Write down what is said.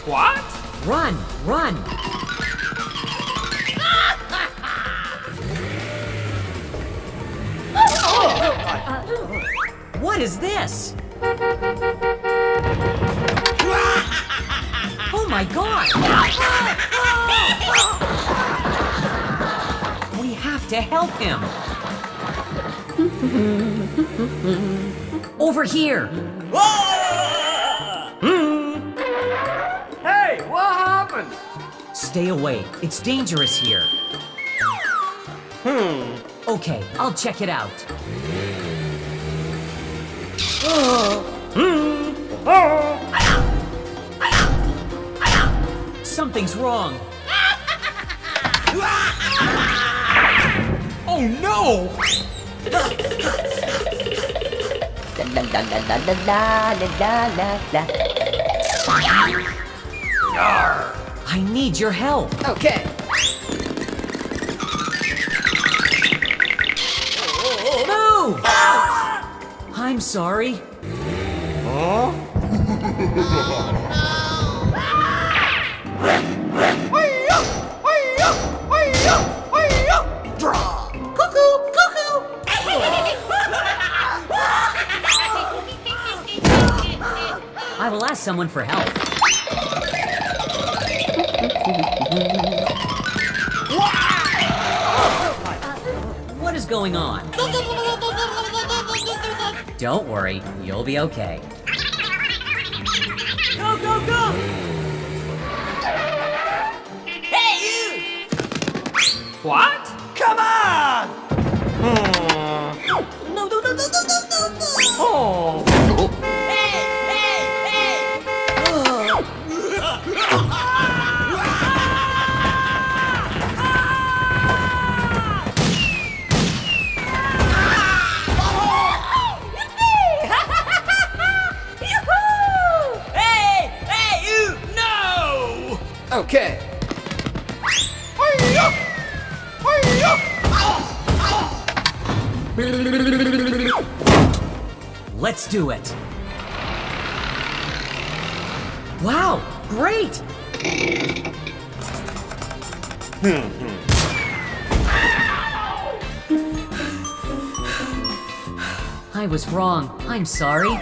What? Run, run. What is this? Oh my God! We have to help him. Over here. Hey, what happened? Stay away. It's dangerous here. Okay, I'll check it out. Something's wrong. Oh no! La la la la la la la la la. I need your help. Okay. Move! I'm sorry. I will ask someone for help. What is going on? Don't worry, you'll be okay. Go, go, go! Hey, you! What? Come on! No, no, no, no, no, no, no, no! Oh! Hey, hey, hey! Hey, hey, you! No! Okay. Let's do it. Wow, great! I was wrong. I'm sorry.